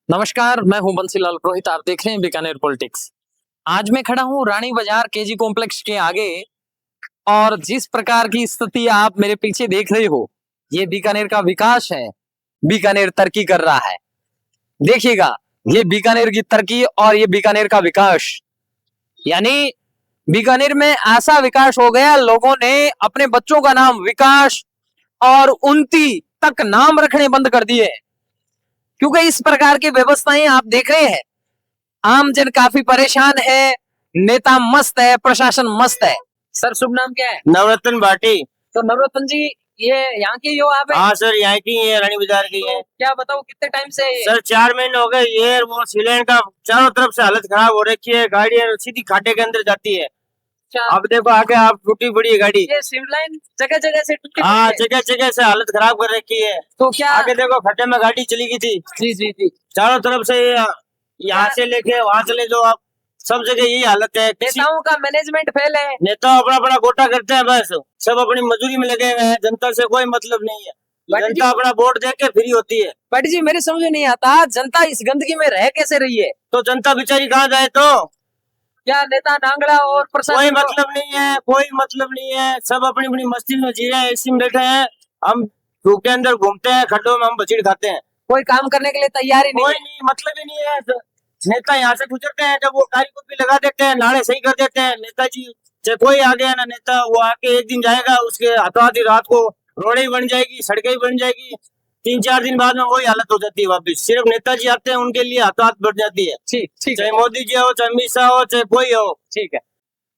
नमस्कार, मैं हूं बंसीलाल पुरोहित। आप देख रहे हैं बीकानेर पॉलिटिक्स। आज मैं खड़ा हूं रानी बाजार केजी कॉम्प्लेक्स के आगे और जिस प्रकार की स्थिति आप मेरे पीछे देख रहे हो, ये बीकानेर का विकास है। बीकानेर तरक्की कर रहा है। देखिएगा, ये बीकानेर की तरक्की और ये बीकानेर का विकास, यानी बीकानेर में ऐसा विकास हो गया, लोगों ने अपने बच्चों का नाम विकास और उन्नति तक नाम रखने बंद कर दिए, क्योंकि इस प्रकार की व्यवस्थाएं आप देख रहे हैं। आम जन काफी परेशान है, नेता मस्त है, प्रशासन मस्त है। सर, शुभ नाम क्या है? नवरत्न भाटी। तो नवरत्न जी, ये यहाँ के ही हो आप? हाँ सर, यहाँ की है, रानी बाजार की है। क्या बताओ, कितने टाइम से है? सर 4 महीने हो गए। ये वो सीलैंड का चारों तरफ से हालत खराब हो रखी है। गाड़ियाँ सीधी खाटे के अंदर जाती है। अब देखो आगे आप, टूटी पड़ी है गाड़ी। ये सिविल लाइन जगह जगह से टूटी पड़ी हाँ, है। जगह जगह से हालत खराब कर रखी है। तो क्या आगे देखो, खड्डे में गाड़ी चली गई थी। जी जी जी। चारों तरफ से यहाँ से लेके वहां चले जाओ आप, सब जगह यही हालत है। नेताओं का मैनेजमेंट फेल है। नेता अपना अपना गोटा करते हैं, बस सब अपनी मजदूरी में लगे हुए हैं। जनता से कोई मतलब नहीं है। जनता अपना वोट दे के फ्री होती है। बट जी, मेरे समझ में नहीं आता, जनता इस गंदगी में रह कैसे रही है? तो जनता बेचारी कहाँ जाए? तो क्या नेता नांगड़ा और कोई प्रशासन मतलब नहीं है, कोई मतलब नहीं है। सब अपनी अपनी मस्ती में जी रहे हैं, इसी में बैठे हैं। हम धूप के अंदर घूमते हैं, खड्डों में हम बचीड़ खाते हैं। कोई काम करने के लिए तैयार ही नहीं कोई है। नहीं, मतलब ही नहीं है। नेता यहाँ से गुजरते हैं, जब वो गाड़ी को भी लगा देते हैं, नाले सही कर देते हैं। नेताजी चाहे कोई आ गया ना नेता, वो आके एक दिन जाएगा, उसके हाथों हाथ ही रात को रोडें ही बन जाएगी, सड़कें ही बन जाएगी। 3-4 दिन बाद में वही हालत हो जाती है वापिस। सिर्फ नेताजी आते हैं, उनके लिए हाथों हाथ बढ़ जाती है। ठीक ठीक चाहे मोदी जी हो, चाहे अमित शाह हो, चाहे कोई हो। ठीक है।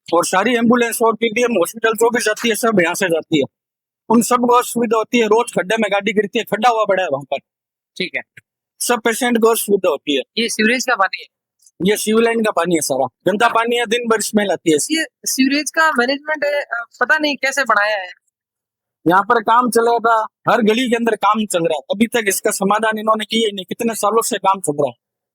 और सारी एम्बुलेंस और पीडीएम हॉस्पिटल जो भी जाती है, सब यहाँ से जाती है। उन सब को सुविधा होती है। रोज खड्डे में गाड़ी गिरती है, खड्डा हुआ पड़ा है वहां पर। ठीक है। सब पेशेंट को सुविधा होती है। ये सीवरेज का पानी है। ये सिविल लाइन का पानी है, सारा गंदा पानी है, दिन भर स्मेल आती है। ये सीवरेज का मैनेजमेंट पता नहीं कैसे बनाया है। यहाँ पर काम चलेगा, हर गली के अंदर काम चल रहा है। अभी तक इसका समाधान इन्होंने किया ही नहीं। कितने सालों से काम चल रहा है।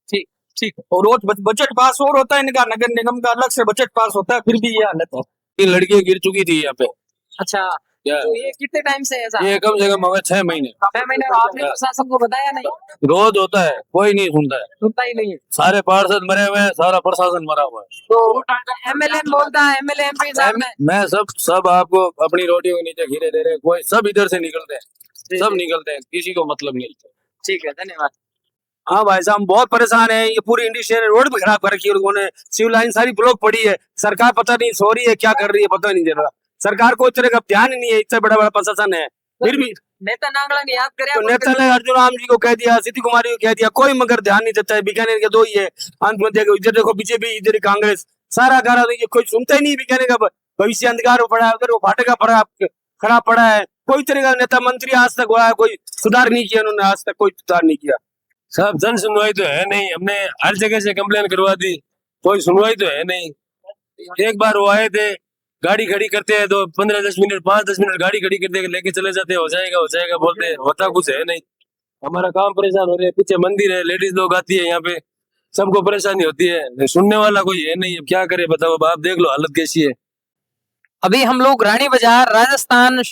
ठीक ठीक। और रोज बजट पास और होता है इनका, नगर निगम का अलग से बजट पास होता है, फिर भी ये हालत है। तीन लड़कियां गिर चुकी थी यहाँ पे। अच्छा, तो ये कितने टाइम से ऐसा? ये कम से कम होगा 6 महीने। 6 महीने। आपने प्रशासन को बताया नहीं? रोज होता है, कोई नहीं सुनता है। सुनता ही नहीं है। सारे पार्षद मरे हुए हैं, सारा प्रशासन मरा हुआ है। तो एमएलए बोलता है, एमएलए एमपी साहब ने। मैं सब आपको अपनी रोटियों के नीचे खीरे दे रहे हैं। कोई सब इधर से निकलते हैं, सब निकलते हैं, किसी को मतलब नहीं। ठीक है, धन्यवाद। हाँ भाई साहब, हम बहुत परेशान है। ये पूरी इंडस्ट्रियल रोड भी खराब कर रखी है लोगों ने। सिविल लाइन सारी ब्लॉक पड़ी है। सरकार पता नहीं सो रही है, क्या कर रही है पता नहीं चल रहा। सरकार को इस तरह का ध्यान ही नहीं है। इतना बड़ा बड़ा प्रशासन है, फिर भी नेता नांगड़ा ने याद करे। तो नेता ने अर्जुन राम जी को कह दिया, सिद्धि कुमारी को कह दिया, कोई मगर ध्यान नहीं देता है। बीकानेर के दो ही है, अंत में देखो, इधर देखो बीजेपी, इधर कांग्रेस, सारा गारा ये कोई सुनता ही नहीं। बीकानेर का भविष्य अंधकार हो पड़ा है, उधर वो फाटका पड़ा खराब पड़ा है। कोई तरह का नेता मंत्री आज तक हुआ है, कोई सुधार नहीं किया उन्होंने, आज तक कोई सुधार नहीं किया। साहब, जन सुनवाई तो है नहीं। हमने हर जगह से कंप्लेन करवा दी, कोई सुनवाई तो है नहीं। एक बार वो आए थे, गाड़ी खड़ी करते हैं, तो 15-10 मिनट 5-10 मिनट गाड़ी खड़ी कर दे, लेके चले जाते हैं, हो जाएगा बोलते हैं, होता कुछ है नहीं। हमारा काम परेशान हो रहे हैं। पीछे मंदिर है, लेडीज लोग आती है यहाँ पे, सबको परेशानी होती है, सुनने वाला कोई है नहीं। अब क्या करे बताओ, अब आप देख लो हालत कैसी है। अभी हम लोग रानी बाजार राजस्थान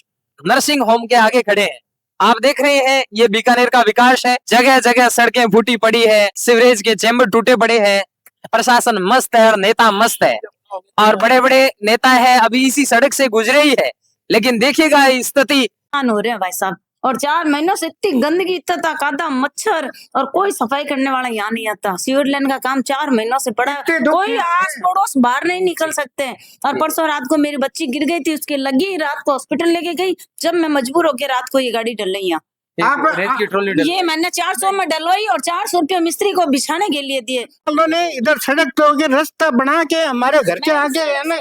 नर्सिंग होम के आगे खड़े हैं। आप देख रहे हैं, ये बीकानेर का विकास है। जगह जगह सड़कें फूटी पड़ी है, सीवरेज के चैम्बर टूटे पड़े हैं, प्रशासन मस्त है और नेता मस्त है, और बड़े बड़े नेता है, अभी इसी सड़क से गुजरे ही है। लेकिन देखिएगा स्थिति हो रहे हैं भाई साहब। और 4 महीनों से इतनी गंदगी, इतना कादा मच्छर, और कोई सफाई करने वाला यहाँ नहीं आता। सीवर लाइन का काम 4 महीनों से पड़ा है, कोई आस पड़ोस बाहर नहीं निकल सकते। और परसों रात को मेरी बच्ची गिर गई थी, उसकी लगी, रात को हॉस्पिटल लेके गई, जब मैं मजबूर होकर रात को ये गाड़ी डल रही यहाँ। रेत की ट्रॉली डल। ये मैंने 400 में डलवाई और 400 रुपया मिस्त्री को बिछाने के लिए दिए। उन्होंने इधर सड़क पे रास्ता बना के हमारे घर के आगे है ना,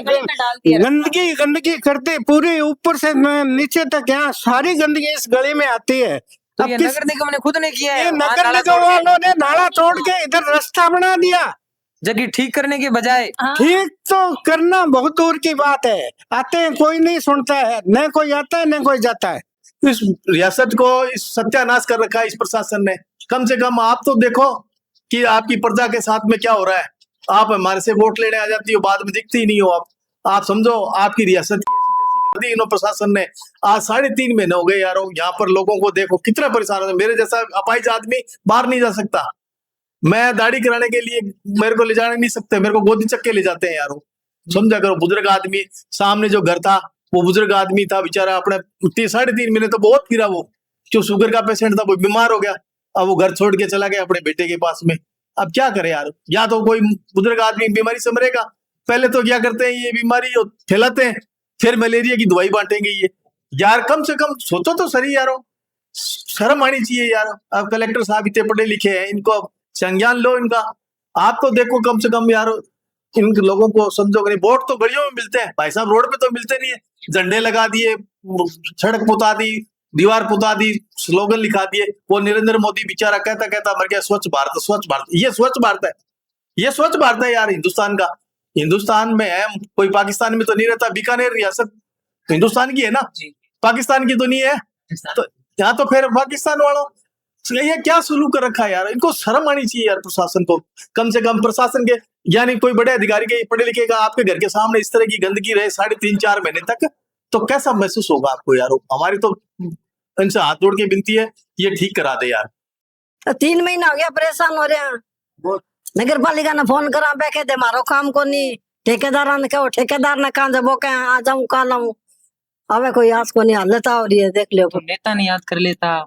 गंदगी करते पूरी ऊपर से नीचे तक। यहाँ सारी गंदगी इस गली में आती है। तो ये नगर निगम ने खुद ने किया है। ये नगर निगम वालों ने नाला तोड़ के इधर रास्ता बना दिया। जगह ठीक करने के बजाय ठीक तो करना बहुत दूर की बात है। आते हैं, कोई नहीं सुनता है, न कोई आता है न कोई जाता है। इस रियासत को इस सत्यानाश कर रखा है इस प्रशासन ने। कम से कम आप तो देखो कि आपकी प्रजा के साथ में क्या हो रहा है। आप हमारे से वोट लेने आ जाती हो, बाद में दिखती ही नहीं हो। आप समझो आपकी रियासत की ऐसी तैसी कर दी इन प्रशासन ने। आज 3.5 महीने हो गए यार। यहाँ पर लोगों को देखो कितना परेशान है। मेरे जैसा अपाहिज आदमी बाहर नहीं जा सकता। मैं दाढ़ी कराने के लिए मेरे को ले जाने नहीं सकते, मेरे को गोदी चक्के ले जाते हैं यार वो। समझा करो, बुजुर्ग आदमी, सामने जो घर था वो बुजुर्ग आदमी था बेचारा, अपने 3.5 महीने तो बहुत फिरा वो, जो शुगर का पेशेंट था वो बीमार हो गया, अब वो घर छोड़ के चला गया अपने बेटे के पास में। अब क्या करे यार, या तो कोई बुजुर्ग आदमी बीमारी से मरेगा, पहले तो क्या करते हैं ये बीमारी फैलाते हैं, फिर मलेरिया की दवाई बांटेंगे ये। यार कम से कम सोचो तो सही यारो, शर्म आनी चाहिए यार। अब कलेक्टर साहब इतने पढ़े लिखे हैं, इनको संज्ञान लो इनका। आप तो देखो कम से कम यार इन लोगों को समझो, नहीं वोट तो गलियों में मिलते हैं भाई साहब, रोड पे तो मिलते नहीं है। झंडे लगा दिए, सड़क पुता दी, दीवार पुता दी, स्लोगन लिखा दिए। वो नरेंद्र मोदी बेचारा कहता कहता मर गया, स्वच्छ भारत स्वच्छ भारत। ये स्वच्छ भारत है, ये स्वच्छ भारत है यार हिंदुस्तान का। हिंदुस्तान में है, कोई पाकिस्तान में तो नहीं रहता। बीकानेर रियासत हिंदुस्तान की है ना, पाकिस्तान की तो नहीं है, तो यहाँ तो फिर पाकिस्तान वालों ये क्या सुलूक कर रखा है यार। इनको शर्म आनी चाहिए यार प्रशासन को, कम से कम प्रशासन के, यानी कोई बड़े अधिकारी के पढ़े लिखे का आपके घर के सामने इस तरह की गंदगी रहे 3.5-4 महीने तक, तो कैसा महसूस होगा आपको यार। हमारी तो इनसे हाथ जोड़ के विनती है, ये ठीक करा दे यार। 3 महीना हो गया परेशान हो रहे हैं। नगर पालिका ने फोन करा पे कहते मारो काम को नहीं, ठेकेदार ने कहो, ठेकेदार ने कहा जब वो कहे आ जाऊं कल आऊं, हमें कोई आज को नहीं हालता हो रही है। देख लो तो नेता नहीं याद कर लेता,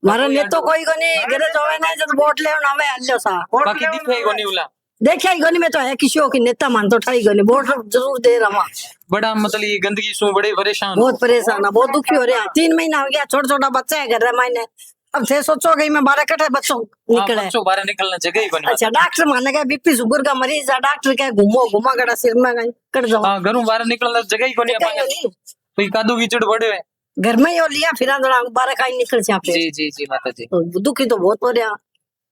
मारे ने तो कोई को नहीं घरे जोवे नहीं जब वोट ले हवे हल्लो सा बाकी दिखे को नहीं उला। देखिए ही गोनी में तो है किसी की नेता मान तो ठाई गोनी वोट जरूर दे रहा। बड़ा मतलब ये गंदगी से बड़े परेशान, बहुत परेशान है, बहुत दुखी हो रहे हैं। 3 महीना हो गया, छोटा छोटा बच्चा है घर में। अब से सोचो गई मैं 12 कट्ठे बच्चों निकले, बच्चों बाहर निकलना जगह ही बनी। अच्छा डॉक्टर माने गए बीपी शुगर का मरीज है, डॉक्टर क्या घुमा गड़ा सिर में गई कट जाओ। हाँ घरों बाहर निकलना जगह ही कोनी अपन, कोई कादू कीचड़ बड़े है घर में ही हो लिया, फिर 12 का ही निकल जाते। जी जी जी माता जी, तो दुखी तो बहुत हो रहा।